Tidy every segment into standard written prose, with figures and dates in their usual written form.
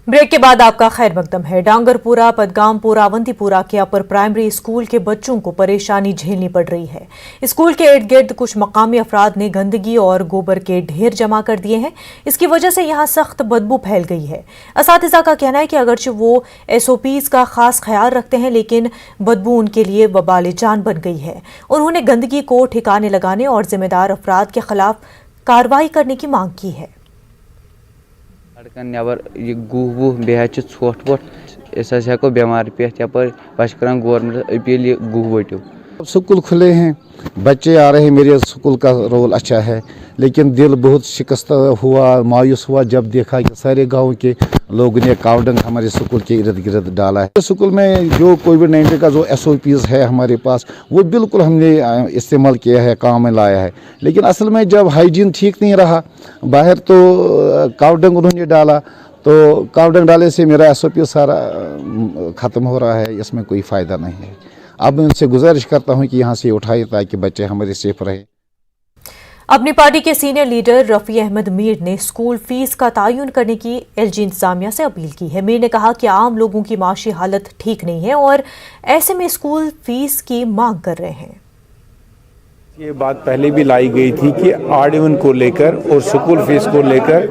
Break के बाद आपका खैर मकदम है। डांगरपुरा, पदगामपुरा, अवंतीपुरा के अपर प्राइमरी स्कूल के बच्चों को परेशानी झेलनी पड़ रही है। स्कूल के इर्द गिर्द कुछ मकामी अफराद ने गंदगी और गोबर के ढेर जमा कर दिए हैं। इसकी वजह से यहाँ सख्त बदबू फैल गई है। असातिज़ा का कहना है कि अगरचे वो SOPs का खास ख्याल रखते हैं, लेकिन बदबू उनके लिए वबाल जान बन गई है। उन्होंने गंदगी को ठिकाने लगाने और जिम्मेदार अफराद के खिलाफ कार्रवाई करने की मांग की है। सड़कन नबर यह गुह वुह बे ोट वोट हेको बेमार पे कर गवर्नमेंट अपील यह गुह वटियो। स्कूल खुले हैं, बच्चे आ रहे हैं, मेरे स्कूल का रोल अच्छा है, लेकिन दिल बहुत शिकस्त हुआ, मायूस हुआ जब देखा कि सारे गांव के लोगों ने कावडंग हमारे स्कूल के इर्द गिर्द डाला है। स्कूल में जो कोविड-19 का जो SOPs है हमारे पास, वो बिल्कुल हमने इस्तेमाल किया है, काम में लाया है। लेकिन असल में जब हाइजीन ठीक नहीं रहा, बाहर तो कावडंग उन्होंने डाला, तो कावडंग डाले से मेरा SOP सारा ख़त्म हो रहा है, इसमें कोई फ़ायदा नहीं है। अब मैं उनसे गुजारिश करता हूं कि यहाँ से उठाए ताकि बच्चे हमारे सेफ रहे। अपनी पार्टी के सीनियर लीडर रफ़ी अहमद मीर ने स्कूल फीस का तयन करने की LG इंतजामिया से अपील की है। मीर ने कहा कि आम लोगों की माशी हालत ठीक नहीं है और ऐसे में स्कूल फीस की मांग कर रहे हैं। ये बात पहले भी लाई गई थी कि आर-1 को लेकर और स्कूल फीस को लेकर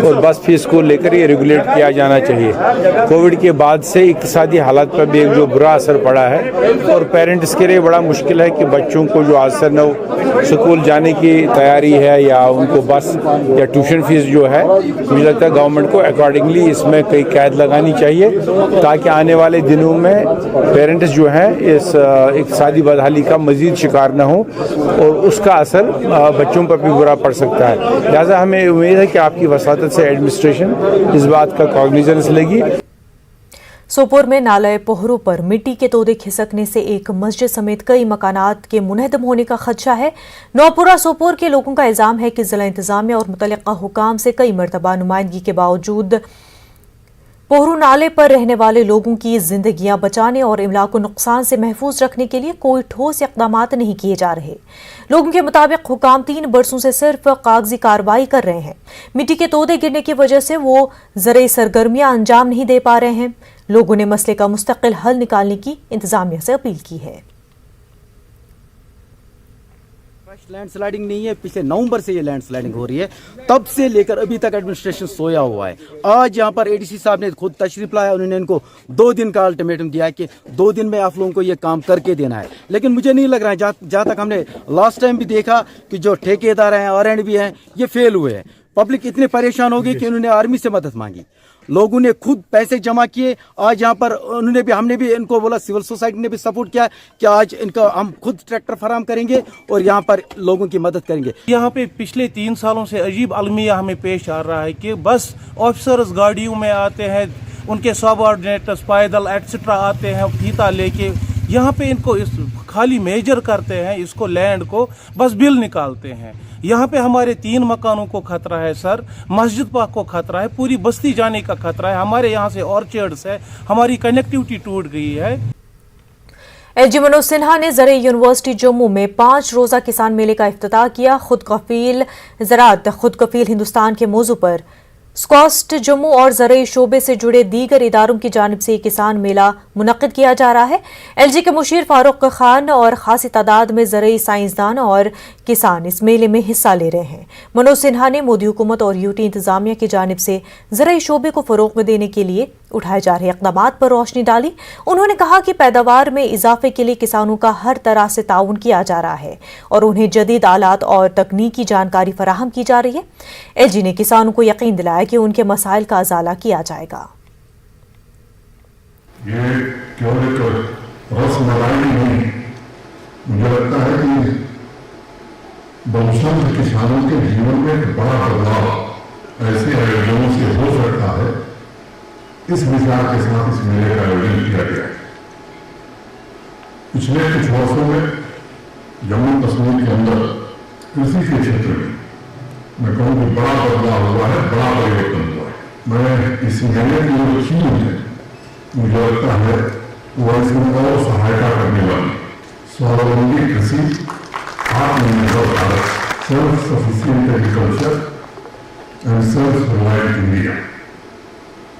और बस फीस को लेकर ये रेगुलेट किया जाना चाहिए। कोविड के बाद से इक्तिसादी हालात पर भी एक जो बुरा असर पड़ा है और पेरेंट्स के लिए बड़ा मुश्किल है कि बच्चों को जो आज से न स्कूल जाने की तैयारी है या उनको बस या ट्यूशन फीस जो है, मुझे लगता है गवर्नमेंट को अकॉर्डिंगली इसमें कई कैद लगानी चाहिए ताकि आने वाले दिनों में पेरेंट्स जो हैं इस इक्तिसादी बदहाली का मजीद शिकार न हो और उसका असर बच्चों पर भी बुरा पड़ सकता है। लिहाजा हमें उम्मीद है कि आपकी वसातत से एडमिनिस्ट्रेशन इस बात का कॉग्निजेंस लेगी। सोपोर में नाले पोहरों पर मिट्टी के तोदे खिसकने से एक मस्जिद समेत कई मकानात के मुनहदम होने का खदशा है। नौपुरा सोपोर के लोगों का इल्जाम है कि जिला इंतजामिया और मुतल्लिका हुकाम से कई मरतबा नुमाइंदगी के बावजूद पोहरू नाले पर रहने वाले लोगों की जिंदगियां बचाने और इमलाको नुकसान से महफूज रखने के लिए कोई ठोस इक़दाम नहीं किए जा रहे। लोगों के मुताबिक हुकाम 3 बरसों से सिर्फ कागजी कार्रवाई कर रहे हैं। मिट्टी के तोदे गिरने की वजह से वो ज़रूरी सरगर्मियां अंजाम नहीं दे पा रहे हैं। लोगों ने मसले का मुस्तकिल हल निकालने की इंतजामिया से अपील की है। लैंडस्लाइडिंग नहीं है, पिछले नवंबर से ये लैंडस्लाइडिंग हो रही है, तब से लेकर अभी तक एडमिनिस्ट्रेशन सोया हुआ है। आज यहाँ पर ADC साहब ने खुद तशरीफ लाया, उन्होंने इनको 2 दिन का अल्टीमेटम दिया है कि 2 दिन में आप लोगों को ये काम करके देना है। लेकिन मुझे नहीं लग रहा है, जहाँ तक हमने लास्ट टाइम भी देखा कि जो ठेकेदार हैं R&D भी हैं, ये फेल हुए हैं। पब्लिक इतने परेशान हो गई कि उन्होंने आर्मी से मदद मांगी, लोगों ने खुद पैसे जमा किए। आज यहाँ पर हमने भी इनको बोला, सिविल सोसाइटी ने भी सपोर्ट किया कि आज इनका हम खुद ट्रैक्टर फराहम करेंगे और यहाँ पर लोगों की मदद करेंगे। यहाँ पे पिछले 3 सालों से अजीब अलमिया हमें पेश आ रहा है कि बस ऑफिसर्स गाड़ियों में आते हैं, उनके सबऑर्डिनेटर्स पैदल एटसेट्रा आते हैं फीता लेके, यहाँ पे इनको खाली मेजर करते हैं, इसको लैंड को बस बिल निकालते हैं। यहाँ पे हमारे 3 मकानों को खतरा है सर, मस्जिद पाक को खतरा है, पूरी बस्ती जाने का खतरा है। हमारे यहाँ से ऑर्चर्ड्स है, हमारी कनेक्टिविटी टूट गई है। LG मनोज सिन्हा ने ज़राई यूनिवर्सिटी जम्मू में 5 रोज़ा किसान मेले का इफ्तिताह किया। खुद कफील ज़राअत, खुद कफील हिंदुस्तान के मौजू पर स्कॉस्ट जम्मू और ज़राई शोबे से जुड़े दीगर इदारों की जानिब से किसान मेला मुनक्किद किया जा रहा है। LG के मुशीर फारूक खान और खासी तादाद में ज़राई साइंसदान और किसान इस मेले में हिस्सा ले रहे हैं। मनोज सिन्हा ने मोदी हुकूमत और UT इंतजामिया की जानिब से ज़राई शोबे को फ़रोग़ देने के लिए उठाए जा रहे इक़दामात पर रोशनी डाली। उन्होंने कहा कि पैदावार में इजाफे के लिए किसानों का हर तरह से ताउन किया जा रहा है और उन्हें जदीद आलात और तकनीकी जानकारी फराहम की जा रही है। LG ने किसानों को यकीन दिलाया कि उनके मसाइल का अजाला किया जाएगा। ये केवल रस्मलाई नहीं, मुझे लगता है कि बहुसंख्य किसानों के जीवन में एक बड़ा बदलाव ऐसे आयोजनों से हो सकता है। इस विचार के साथ इस मेले का आयोजन किया गया। पिछले कुछ वर्षों में जम्मू कश्मीर के अंदर कृषि के क्षेत्र में मैं कहूँ कि बड़ा बदलाव हुआ है, बड़ा परिवर्तन हुआ है। मैं इस मेले की जो थीम है, मुझे लगता है वो इसमें और सहायता करने वाली स्वावलंबी कृषि, आत्मनिर्भर Bharat, self sufficient agriculture and self reliant India,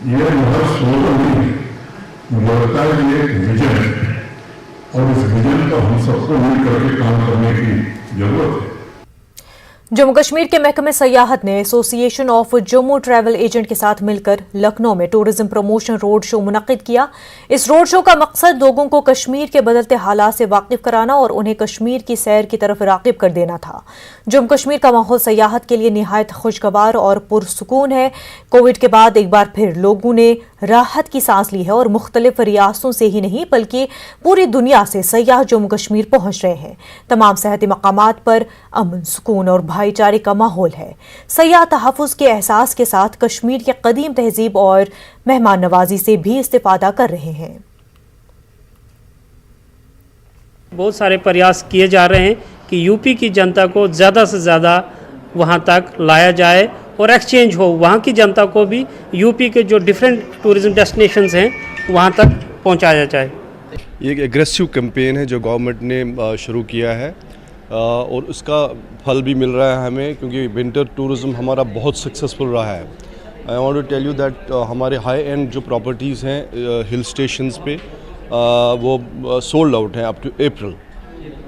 ये महज स्लोगन नहीं है, मुझे लगता है कि ये एक विजन है और इस विजन पर हम सबको मिलकर के काम करने की जरूरत है। जम्मू कश्मीर के महकमे सयाहत ने association of Jammu travel agent के साथ मिलकर लखनऊ में टूरिज्म प्रमोशन रोड शो मुनक्किद किया। इस रोड शो का मकसद लोगों को कश्मीर के बदलते हालात से वाकिफ कराना और उन्हें कश्मीर की सैर की तरफ राग़िब कर देना था। जम्मू कश्मीर का माहौल सयाहत के लिए निहायत खुशगवार और पुरसुकून है। कोविड के बाद एक बार फिर लोगों ने राहत की सांस ली है और मुख्तलिफ रियासतों से ही नहीं बल्कि पूरी दुनिया से सयाह जम्मू कश्मीर पहुंच रहे हैं। तमाम सेहती मकामात पर अमन, सुकून और भाईचारे का माहौल है। सयाह तहफ़्फ़ुज़ के एहसास के साथ कश्मीर की कदीम तहजीब और मेहमान नवाजी से भी इस्तिफादा कर रहे हैं। बहुत सारे प्रयास किए जा रहे हैं कि यूपी की जनता को ज़्यादा से ज़्यादा वहाँ तक लाया जाए और एक्सचेंज हो, वहाँ की जनता को भी यूपी के जो डिफरेंट टूरिज्म डेस्टिनेशंस हैं वहाँ तक पहुँचाया जाए। ये एक एग्रेसिव कैंपेन है जो गवर्नमेंट ने शुरू किया है और उसका फल भी मिल रहा है हमें, क्योंकि विंटर टूरिज़्म हमारा बहुत सक्सेसफुल रहा है। I want to tell you that हमारे हाई एंड जो प्रॉपर्टीज़ हैं हिल स्टेशंस पे वो सोल्ड आउट हैं अप टू अप्रैल।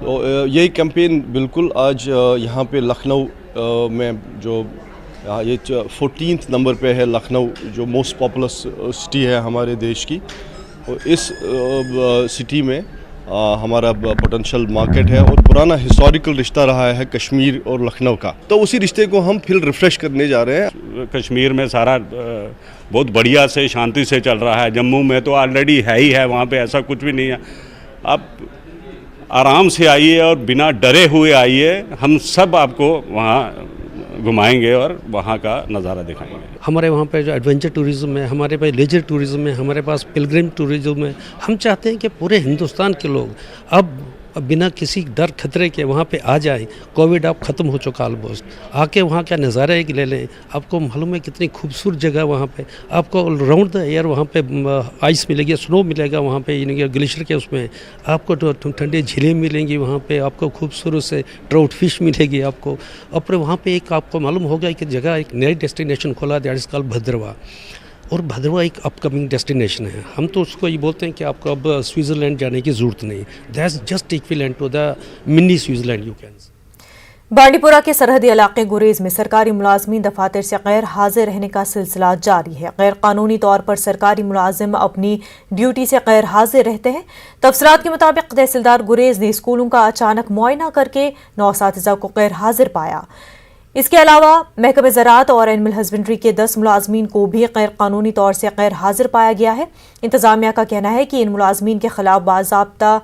तो यही कैंपेन बिल्कुल आज यहाँ पे लखनऊ में जो ये 14th नंबर पे है लखनऊ, जो मोस्ट पॉपुलस सिटी है हमारे देश की, और इस सिटी में हमारा पोटेंशियल मार्केट है और पुराना हिस्टोरिकल रिश्ता रहा है कश्मीर और लखनऊ का, तो उसी रिश्ते को हम फिर रिफ़्रेश करने जा रहे हैं। कश्मीर में सारा बहुत बढ़िया से शांति से चल रहा है। जम्मू में तो ऑलरेडी है ही है, वहाँ पे ऐसा कुछ भी नहीं है। आप आराम से आइए और बिना डरे हुए आइए, हम सब आपको वहाँ घुमाएंगे और वहाँ का नज़ारा दिखाएंगे। हमारे वहाँ पे जो एडवेंचर टूरिज़्म है, हमारे पास लेजर टूरिज़्म है, हमारे पास पिलग्रिम टूरिज़्म है। हम चाहते हैं कि पूरे हिंदुस्तान के लोग अब बिना किसी डर खतरे के वहाँ पे आ जाएं। कोविड अब ख़त्म हो चुका ऑलमोस्ट, आके वहाँ का नज़ारा एक ले लें। आपको मालूम है कितनी खूबसूरत जगह वहाँ पे, आपको राउंड द एयर वहाँ पे आइस मिलेगी, स्नो मिलेगा वहाँ पे, यानी ग्लेशियर के उसमें आपको ठंडी झीलें मिलेंगी वहाँ पे, आपको खूबसूरत से ट्राउट फिश मिलेगी आपको। और फिर वहाँ पे एक आपको मालूम होगा कि जगह एक नई डेस्टिनेशन खोला, दैट इज़ कॉल्ड भद्रवा। और भद्रवा एक अपकमिंग डेस्टिनेशन है। हम तो उसको ये बोलते हैं कि आपको अब स्विट्ज़रलैंड जाने की ज़रूरत नहीं, that's just equivalent to the mini Switzerland you can. Bandipora के सरहदी इलाके गुरेज में सरकारी मुलाजमीन दफातर से गैर हाजिर रहने का सिलसिला जारी है। गैर कानूनी तौर पर सरकारी मुलाजिम अपनी ड्यूटी से गैर हाजिर रहते हैं। तफसीलात के मुताबिक तहसीलदार गुरेज ने स्कूलों का अचानक मुआयना करके 9 असातिज़ा को गैर हाजिर पाया। इसके अलावा महकमे ज़राअत और एनिमल हस्बेंड्री के 10 मुलाजमीन को भी गैर कानूनी तौर से गैर हाजिर पाया गया है। इंतजामिया का कहना है कि इन मुलाजमीन के खिलाफ बाज़ाब्ता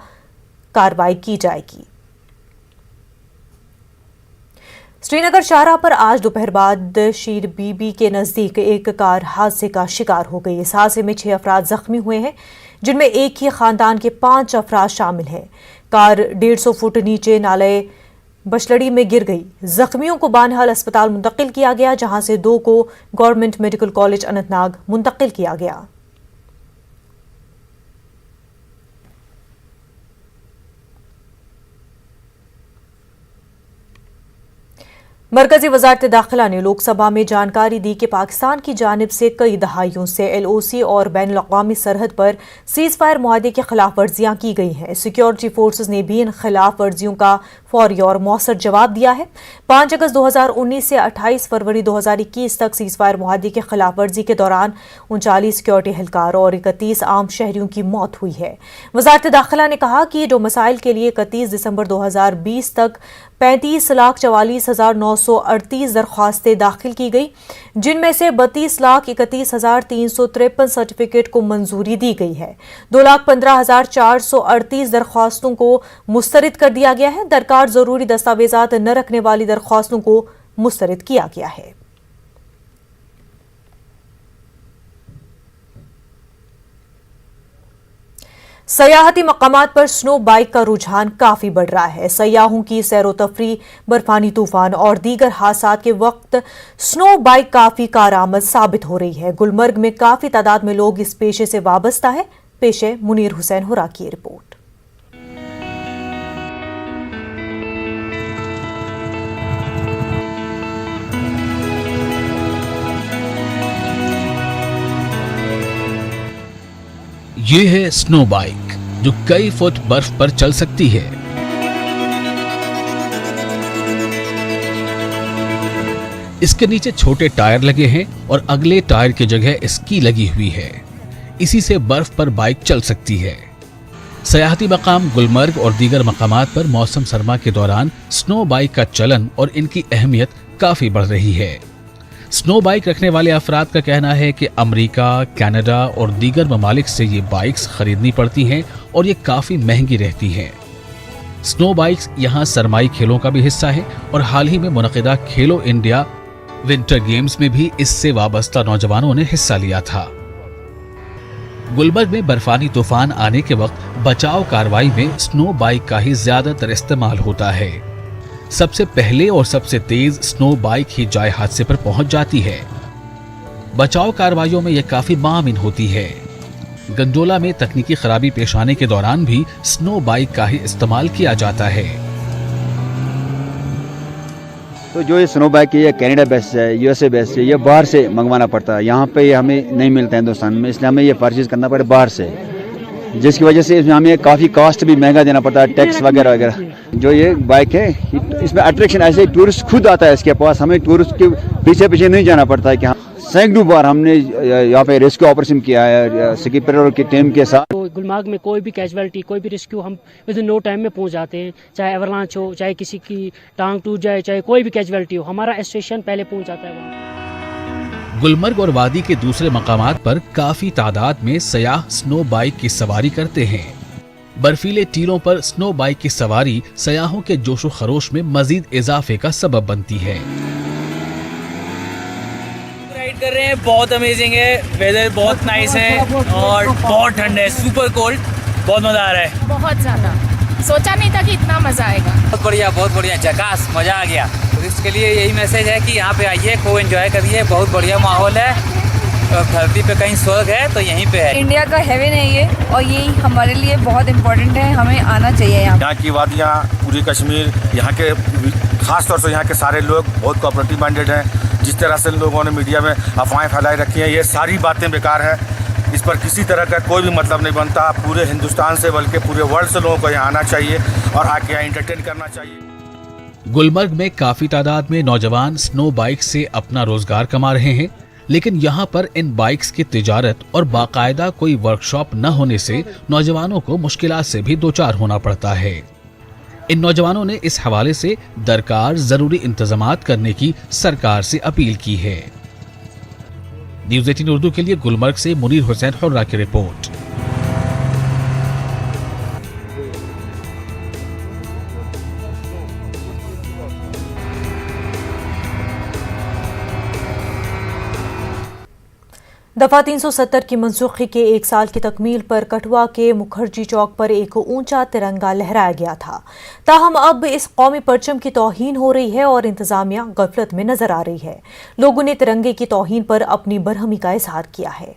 कार्रवाई की जाएगी। श्रीनगर शाहराह पर आज दोपहर बाद शीर बीबी के नज़दीक एक कार हादसे का शिकार हो गई। इस हादसे में 6 अफराद जख्मी हुए हैं, जिनमें एक ही खानदान के 5 अफराद शामिल हैं। कार 150 फुट नीचे नाले बशलड़ी में गिर गई। जख्मियों को बानहाल अस्पताल मुंतकिल किया गया, जहां से 2 को गवर्नमेंट मेडिकल कॉलेज अनंतनाग मुंतकिल किया गया। मरकजी वजारत दाखिला ने लोकसभा में जानकारी दी कि पाकिस्तान की जानिब से कई दहाइयों से LOC और बैनुल अक़वामी सरहद पर सीज़ फायर मुआहदे की खिलाफ वर्जियां की गई हैं। सिक्योरिटी फोर्सेस ने भी इन खिलाफ वर्जियों का फौरी और मौसर जवाब दिया है। 5 अगस्त 2019 से 28 फरवरी 2021 तक सीज़ फायर मुआहदे की खिलाफ वर्जी के दौरान 39 सिक्योरिटी एहलकार और 31 आम शहरियों की मौत हुई है। वजारत दाखिला ने कहा कि जो मसाइल के लिए 31 दिसंबर 2020 तक 35,44,938 दरख्वास्तें दाखिल की गई, जिनमें से 32,31,353 सर्टिफिकेट को मंजूरी दी गई है। 2,15,438 दरख्वास्तों को मुस्तरद कर दिया गया है। दरकार जरूरी दस्तावेजात न रखने वाली दरख्वास्तों को मुस्तरद किया गया है। सयाहती मकामात पर स्नो बाइक का रुझान काफी बढ़ रहा है। सयाहों की सैरो तफरी, बर्फानी तूफान और दीगर हादसात के वक्त स्नो बाइक काफी कारआमद साबित हो रही है। गुलमर्ग में काफी तादाद में लोग इस पेशे से वाबस्ता है। पेशे मुनीर हुसैन हुरा की रिपोर्ट। ये है स्नो बाइक जो कई फुट बर्फ पर चल सकती है। इसके नीचे छोटे टायर लगे हैं और अगले टायर की जगह स्की लगी हुई है। इसी से बर्फ पर बाइक चल सकती है। सयाहती मकाम गुलमर्ग और दीगर मकामात पर मौसम सरमा के दौरान स्नो बाइक का चलन और इनकी अहमियत काफी बढ़ रही है। स्नो बाइक रखने वाले अफराद का कहना है कि अमेरिका, कनाडा और दीगर ममालिक से ये बाइक्स खरीदनी पड़ती हैं और ये काफी महंगी रहती हैं। स्नो बाइक्स यहाँ सरमाई खेलों का भी हिस्सा है और हाल ही में मुनक़िदा खेलो इंडिया विंटर गेम्स में भी इससे वाबस्ता नौजवानों ने हिस्सा लिया था। गुलबर्ग में बर्फानी तूफान आने के वक्त बचाव कार्रवाई में स्नो बाइक का ही ज्यादातर इस्तेमाल होता है। सबसे पहले और सबसे तेज स्नो बाइक ही जाए हादसे पर पहुंच जाती है। बचाव कार्रवाइयों में यह काफी मामिन होती है। गंडोला में तकनीकी खराबी पेश आने के दौरान भी स्नो बाइक का ही इस्तेमाल किया जाता है। तो जो ये स्नो बाइक है ये कनाडा बेस्ड है, यूएसए बेस्ड है, ये बाहर से मंगवाना पड़ता है। यहाँ पे ये हमें नहीं मिलता है हिंदुस्तान में, इसलिए हमें ये परचेज करना पड़े बाहर से, जिसकी वजह से इसमें हमें काफ़ी कॉस्ट भी महंगा देना पड़ता है, टैक्स वगैरह वगैरह। जो ये बाइक है इसमें अट्रैक्शन ऐसे टूरिस्ट खुद आता है इसके पास, हमें टूरिस्ट के पीछे पीछे नहीं जाना पड़ता है। कि हाँ सैकड़ों बार हमने यहाँ पे रेस्क्यू ऑपरेशन किया है स्कीपर की टीम के साथ। तो गुलमर्ग में कोई भी कैजुअलिटी, कोई भी रेस्क्यू हम विद इन नो टाइम में पहुंच जाते हैं। चाहे एवरलांच हो, चाहे किसी की टांग टूट जाए, चाहे कोई भी कैजुअलिटी हो, हमारा स्टेशन पहले पहुंच जाता है वहाँ। गुलमर्ग और वादी के दूसरे मकामात पर काफी तादाद में सयाह स्नो बाइक की सवारी करते हैं। बर्फीले टीलों पर स्नो बाइक की सवारी सयाहों के जोशो खरोश में मजीद इजाफे का सबब बनती है। राइड कर रहे हैं, बहुत अमेजिंग है, वेदर बहुत नाइस है और बहुत ठंड है, सुपर कोल्ड, बहुत मजा आ रहा है। बहुत ज्यादा सोचा नहीं था कि इतना मजा आएगा। बहुत बढ़िया झकास, मजा आ गया। तो इसके लिए यही मैसेज है कि यहाँ पे आइए, खूब एंजॉय करिए, बहुत बढ़िया माहौल है। धरती पे कहीं स्वर्ग है तो यहीं पे है। इंडिया का हेवन है ये, और ये हमारे लिए बहुत इम्पोर्टेंट है, हमें आना चाहिए। यहाँ की वादियाँ, पूरी कश्मीर, यहाँ के खास तौर से यहाँ के सारे लोग बहुत कोऑपरेटिव माइंडेड हैं। जिस तरह से लोगों ने मीडिया में अफवाहें फैलाई रखी हैं, ये सारी बातें बेकार हैं। इस पर किसी तरह का कोई भी मतलब नहीं बनता। पूरे हिंदुस्तान से बल्कि पूरे वर्ल्ड से लोगों को यहाँ आना चाहिए और आके यहाँ एंटरटेन करना चाहिए। गुलमर्ग में काफी तादाद में नौजवान स्नो बाइक से अपना रोजगार कमा रहे हैं, लेकिन यहाँ पर इन बाइक्स की तिजारत और बाकायदा कोई वर्कशॉप न होने से नौजवानों को मुश्किलात से भी दोचार होना पड़ता है। इन नौजवानों ने इस हवाले से दरकार जरूरी इंतजामात करने की सरकार से अपील की है। न्यूज़ 18 उर्दू के लिए गुलमर्ग से मुनीर हुसैन हुर्रा की रिपोर्ट। दफा 370 की मनसूखी के 1 साल की तकमील पर कठुआ के मुखर्जी चौक पर एक ऊंचा तिरंगा लहराया गया था। ताहम अब इस कौमी परचम की तौहीन हो रही है और इंतजामिया गफलत में नजर आ रही है। लोगों ने तिरंगे की तौहीन पर अपनी बरहमी का इजहार किया है।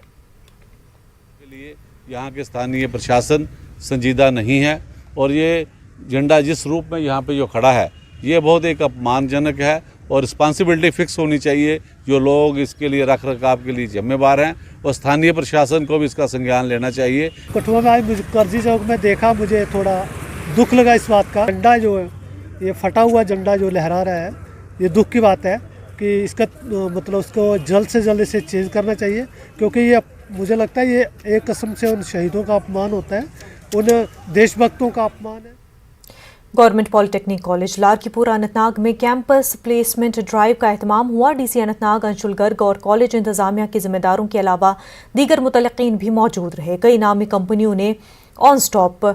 यहाँ के स्थानीय प्रशासन संजीदा नहीं है और ये झंडा जिस रूप में यहाँ पे जो खड़ा है ये बहुत एक अपमानजनक है और रिस्पॉन्सिबिलिटी फिक्स होनी चाहिए। जो लोग इसके लिए रख रखाव के लिए जिम्मेवार हैं और स्थानीय प्रशासन को भी इसका संज्ञान लेना चाहिए। कठुआ में आज मुखर्जी चौक में देखा, मुझे थोड़ा दुख लगा इस बात का। झंडा जो है ये फटा हुआ झंडा जो लहरा रहा है, ये दुख की बात है कि इसका मतलब उसको जल्द से जल्द इसे चेंज करना चाहिए, क्योंकि ये मुझे लगता है ये एक किस्म से उन शहीदों का अपमान होता है, उन देशभक्तों का अपमान है। गवर्नमेंट पॉलिटेक्निक कॉलेज लारकीपुर अनंतनाग में कैंपस प्लेसमेंट ड्राइव का एहतमाम हुआ। डीसी अनंतनाग अंशुल गर्ग और कॉलेज इंतजामिया के जिम्मेदारों के अलावा दीगर मुतल्लिकीन भी मौजूद रहे। कई नामी कंपनियों ने ऑन स्पॉट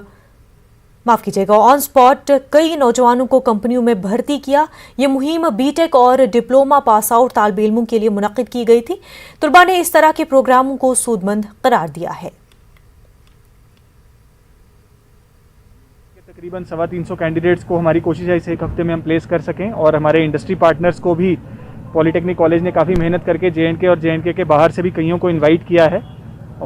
कई नौजवानों को कंपनियों में भर्ती किया। ये मुहिम बीटेक और डिप्लोमा पास आउट तालिब इल्मों के लिए मुनक्किद की गई थी। तलबा ने इस तरह के प्रोग्रामों को सूदमंद करार दिया है। तकरीबन 350 कैंडिडेट्स को हमारी कोशिश है इस एक हफ्ते में हम प्लेस कर सकें और हमारे इंडस्ट्री पार्टनर्स को भी पॉलिटेक्निक कॉलेज ने काफ़ी मेहनत करके जे.एंड.के और जे.एंड.के के बाहर से भी कईयों को इनवाइट किया है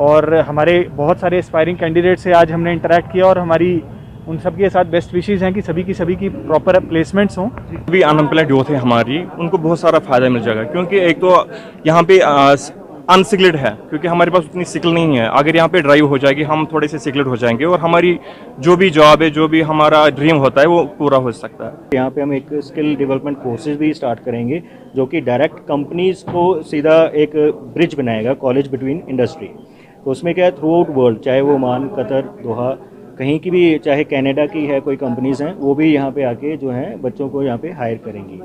और हमारे बहुत सारे एस्पायरिंग कैंडिडेट से आज हमने इंटरेक्ट किया और हमारी उन सब के साथ बेस्ट विशेज़ हैं कि सभी की प्रॉपर प्लेसमेंट्स हों। भी अनएम्प्लॉयड यूथ है हमारी, उनको बहुत सारा फ़ायदा मिल जाएगा, क्योंकि एक तो यहाँ पे अनसिक्लेड है, क्योंकि हमारे पास उतनी सिकल नहीं है। अगर यहाँ पे ड्राइव हो जाएगी हम थोड़े से सिक्लेड हो जाएंगे और हमारी जो भी जॉब है, जो भी हमारा ड्रीम होता है वो पूरा हो सकता है। यहाँ पे हम एक स्किल डेवलपमेंट कोर्सेज भी स्टार्ट करेंगे जो कि डायरेक्ट कंपनीज को सीधा एक ब्रिज बनाएगा, कॉलेज बिटवीन इंडस्ट्री। तो उसमें क्या है, थ्रू आउट वर्ल्ड, चाहे वो ओमान, कतर, दोहा, कहीं की भी, चाहे कनाडा की है कोई कंपनीज हैं, वो भी यहाँ पे आके जो है बच्चों को यहाँ पे हायर करेंगी।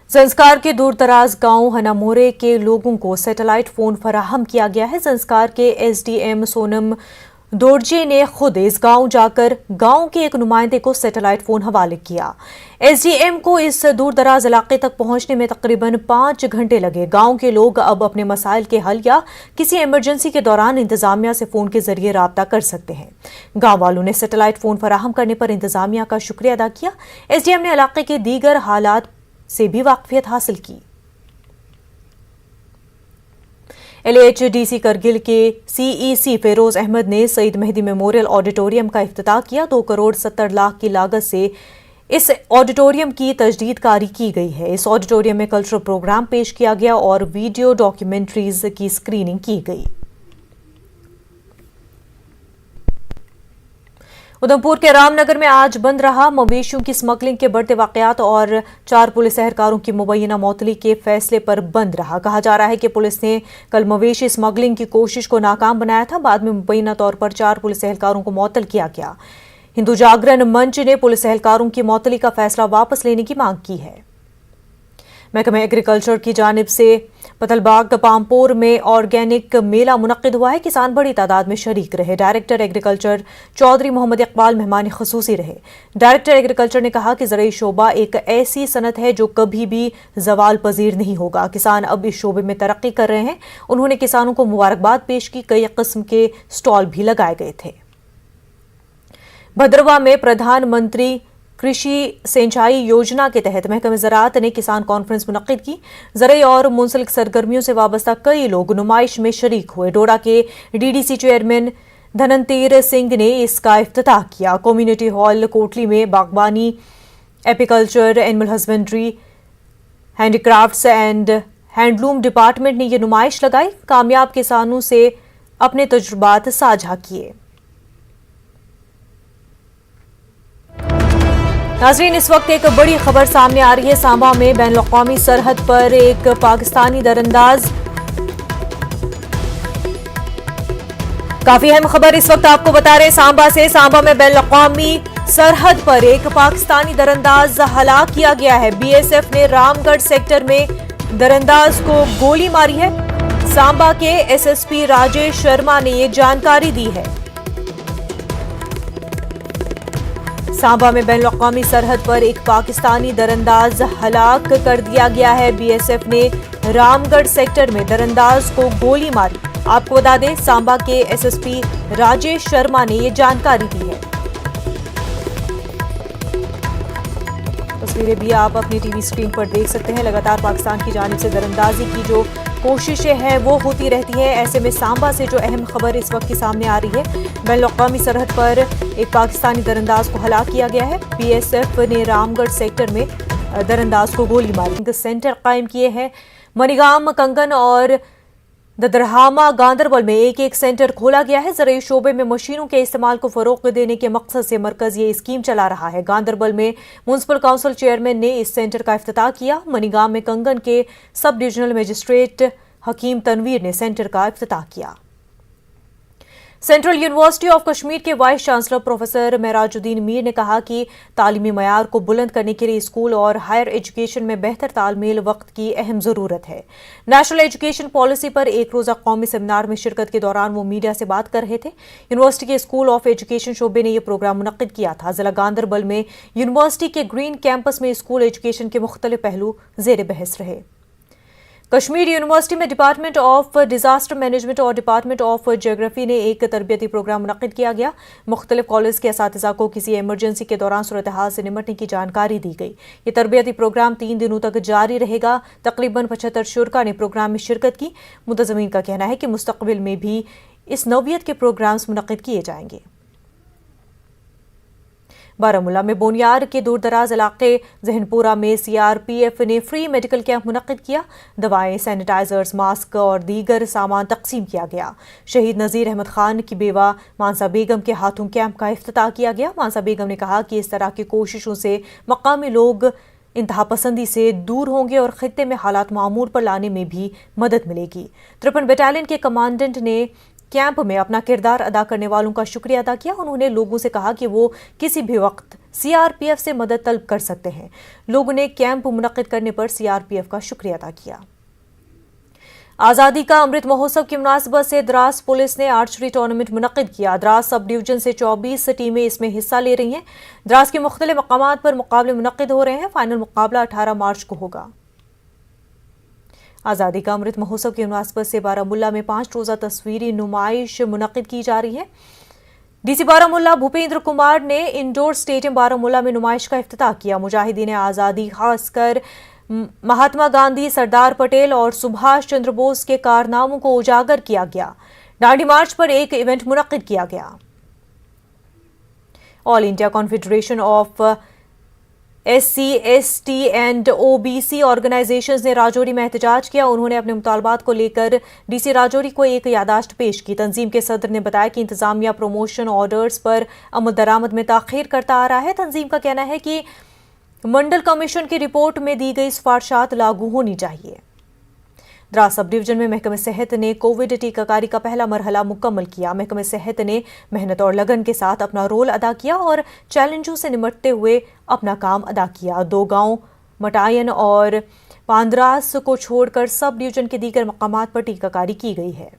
संस्कार के दूर दराज गांव हनामोरे के लोगों को सैटेलाइट फोन फराहम किया गया है। संस्कार के एसडीएम सोनम दोरजे ने खुद इस गांव जाकर गांव के एक नुमाइंदे को सैटेलाइट फोन हवाले किया। एसडीएम को इस दूर दराज इलाके तक पहुंचने में तकरीबन 5 घंटे लगे। गांव के लोग अब अपने मसाइल के हल या किसी इमरजेंसी के दौरान इंतजामिया से फोन के जरिए राब्ता कर सकते हैं। गांव वालों ने सैटेलाइट फोन फराहम करने पर इंतजामिया का शुक्रिया अदा किया। एसडीएम ने इलाके के दीगर हालात से भी वाकफियत हासिल की। LHDC करगिल के CEC फेरोज अहमद ने सईद मेहदी मेमोरियल ऑडिटोरियम का इफ्तिताह किया। 2 करोड़ 70 लाख की लागत से इस ऑडिटोरियम की तजदीदकारी की गई है। इस ऑडिटोरियम में कल्चरल प्रोग्राम पेश किया गया और वीडियो डॉक्यूमेंट्रीज की स्क्रीनिंग की गई। उधमपुर के रामनगर में आज बंद रहा। मवेशियों की स्मगलिंग के बढ़ते वाकयात और 4 पुलिस एहलकारों की मुबैना मौतली के फैसले पर बंद रहा। कहा जा रहा है कि पुलिस ने कल मवेशी स्मगलिंग की कोशिश को नाकाम बनाया था। बाद में मुबैना तौर पर 4 पुलिस एहलकारों को मुअत्तल किया गया। हिंदू जागरण मंच ने पुलिस एहलकारों की मुअत्तली का फैसला वापस लेने की मांग की है। महकमा एग्रीकल्चर की जानिब से पतलबाग पामपोर में ऑर्गेनिक मेला मुनक्किद हुआ है। किसान बड़ी तादाद में शरीक रहे। डायरेक्टर एग्रीकल्चर चौधरी मोहम्मद इकबाल मेहमान खुसूसी रहे। डायरेक्टर एग्रीकल्चर ने कहा कि ज़राई शोबा एक ऐसी सनत है जो कभी भी जवाल पजीर नहीं होगा। किसान अब इस शोबे में तरक्की कर रहे हैं। उन्होंने किसानों को मुबारकबाद पेश की। कई किस्म के स्टॉल भी लगाए गए थे। भद्रवा में प्रधानमंत्री कृषि सिंचाई योजना के तहत महकमे ज़राअत ने किसान कॉन्फ्रेंस मुनक्किद की। ज़राई और मुंसलिक सरगर्मियों से वाबस्ता कई लोग नुमाइश में शरीक हुए। डोडा के DDC चेयरमैन धनंतीर सिंह ने इसका इफ्तिताह किया। कम्युनिटी हॉल कोटली में बागबानी, apiculture, animal husbandry, handicrafts and handloom department ने यह नुमाइश लगाई। कामयाब किसानों से अपने तजुर्बात साझा किए। नाज़रीन, इस वक्त एक बड़ी खबर सामने आ रही है। सांबा में बैनुल-अक़वामी सरहद पर एक पाकिस्तानी दरअंदाज, काफी अहम खबर इस वक्त आपको बता रहे हैं सांबा से। सांबा में बैनुल-अक़वामी सरहद पर एक पाकिस्तानी दरअंदाज हलाक किया गया है। BSF ने रामगढ़ सेक्टर में दरअंदाज को गोली मारी है। सांबा के SSP राजेश शर्मा ने ये जानकारी दी है। सांबा में बैनुल-अक़वामी सरहद पर एक पाकिस्तानी दरअंदाज हलाक कर दिया गया है। BSF ने रामगढ़ सेक्टर में दरअंदाज को गोली मारी। आपको बता दें, सांबा के SSP राजेश शर्मा ने ये जानकारी दी है। तस्वीरें भी आप अपनी टीवी स्क्रीन पर देख सकते हैं। लगातार पाकिस्तान की जानिब से दरअंदाजी की जो कोशिशें हैं वो होती रहती है। ऐसे में सांबा से जो अहम खबर इस वक्त की सामने आ रही है, बैनुल-अक़वामी सरहद पर एक पाकिस्तानी दरअंदाज को हलाक किया गया है। BSF ने रामगढ़ सेक्टर में दरअंदाज को गोली मारी। सेंटर कायम किए हैं। मनीगाम, कंगन और ददरहामा, गांदरबल में एक सेंटर खोला गया है। ज़राई शोबे में मशीनों के इस्तेमाल को फरोग़ देने के मकसद से मरकज़ ये स्कीम चला रहा है। गांदरबल में म्युनिसिपल काउंसिल चेयरमैन ने इस सेंटर का इफ्तिताह किया। मनीगाम में कंगन के सब डिविजनल मजिस्ट्रेट हकीम तनवीर ने सेंटर का इफ्तिताह किया। सेंट्रल यूनिवर्सिटी ऑफ कश्मीर के vice chancellor professor Mehrajuddin Mir ने कहा कि तालीमी मयार को बुलंद करने के लिए स्कूल और हायर एजुकेशन में बेहतर तालमेल वक्त की अहम ज़रूरत है। नेशनल एजुकेशन पॉलिसी पर एक रोज़ा कौमी सेमिनार में शिरकत के दौरान वो मीडिया से बात कर रहे थे। यूनिवर्सिटी के स्कूल ऑफ एजुकेशन शोबे ने यह प्रोग्राम मुनक्किद किया था। जिला गांदरबल में यूनिवर्सिटी के ग्रीन कैंपस में स्कूल एजुकेशन के मुख्तलिफ पहलू ज़ेर बहस रहे। कश्मीर यूनिवर्सिटी में डिपार्टमेंट ऑफ डिजास्टर मैनेजमेंट और डिपार्टमेंट ऑफ ज्योग्राफी ने एक तरबियती प्रोग्राम मुनक्किद किया गया। मुख्तलिफ कॉलेज के असातिज़ा को किसी इमरजेंसी के दौरान सूरत हाल से निपटने की जानकारी दी गई। ये तरबियती प्रोग्राम 3 दिनों तक जारी रहेगा। तकरीबन 75 शुरा ने प्रोग्राम में शिरकत की। मुतज़म्मीन का कहना है कि मुस्तक़बिल में भी इस नौइयत के प्रोग्राम्स मुनक्किद किए जाएंगे। बारामूला में बोनियार के दूरदराज इलाके जहनपुरा में सीआरपीएफ ने फ्री मेडिकल कैंप मुनक्किद किया। दवाएं, सैनिटाइजर्स, मास्क और दीगर सामान तकसीम किया गया। शहीद नज़ीर अहमद खान की बेवा मानसा बेगम के हाथों कैंप का इफ्तिताह किया गया। मानसा बेगम ने कहा कि इस तरह की कोशिशों से मकामी लोग इंतहा पसंदी से दूर होंगे और खित्ते में हालात मामूल पर लाने में भी मदद मिलेगी। 53 बटालियन के कमांडेंट ने कैंप में अपना किरदार अदा करने वालों का शुक्रिया अदा किया। उन्होंने लोगों से कहा कि वो किसी भी वक्त सीआरपीएफ से मदद तलब कर सकते हैं। लोगों ने कैंप मुनक्किद करने पर सीआरपीएफ का शुक्रिया अदा किया। आज़ादी का अमृत महोत्सव की मुनासिबत से द्रास पुलिस ने आर्चरी टूर्नामेंट मुनक्किद किया। द्रास सब डिवीजन से 24 टीमें इसमें हिस्सा ले रही हैं। द्रास के मुख्तलिफ मकामात पर मुकाबले मुनक्किद हो रहे हैं। फाइनल मुकाबला 18 मार्च को होगा। आज़ादी का अमृत महोत्सव की मुनासिबत से बारामूला में 5 रोज़ा तस्वीरी नुमाइश मुनक्किद की जा रही है। डीसी बारामूला भूपेंद्र कुमार ने इंडोर स्टेडियम बारामूला में नुमाइश का इफ्तिताह किया। मुजाहिदीन आज़ादी, खासकर महात्मा गांधी, सरदार पटेल और सुभाष चंद्र बोस के कारनामों को उजागर किया गया। दांडी मार्च पर एक इवेंट मुनक्किद किया गया। All India confederation of SC, ST and OBC organisations ने राजौरी में एहतजाज किया। उन्होंने अपने मुतालबात को लेकर डीसी राजौरी को एक यादाश्त पेश की। तंजीम के सदर ने बताया कि इंतजामिया प्रमोशन ऑर्डर्स पर अमल दरामद में ताखीर करता आ रहा है। तंजीम का कहना है कि मंडल कमीशन की रिपोर्ट में दी गई सिफारिशात लागू होनी चाहिए। द्रास सब डिवीजन में महकमे सेहत ने कोविड टीकाकारी का पहला मरहला मुकम्मल किया। महकमे सेहत ने मेहनत और लगन के साथ अपना रोल अदा किया और चैलेंजों से निपटते हुए अपना काम अदा किया। 2 गांव मटायन और पांद्रास को छोड़कर सब डिवीजन के दीगर मकामात पर टीकाकारी की गई है।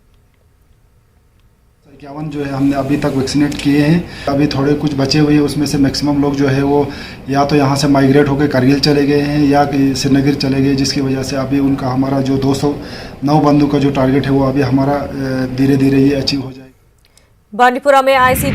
51 जो है हमने अभी तक वैक्सीनेट किए हैं। अभी थोड़े कुछ बचे हुए हैं, उसमें से मैक्सिमम लोग जो है वो या तो यहाँ से माइग्रेट होकर करगिल चले गए हैं या श्रीनगर चले गए, जिसकी वजह से अभी उनका हमारा जो 209 बंदों का जो टारगेट है वो अभी हमारा धीरे धीरे ये अचीव हो जाएगा। बांडीपुरा में ICD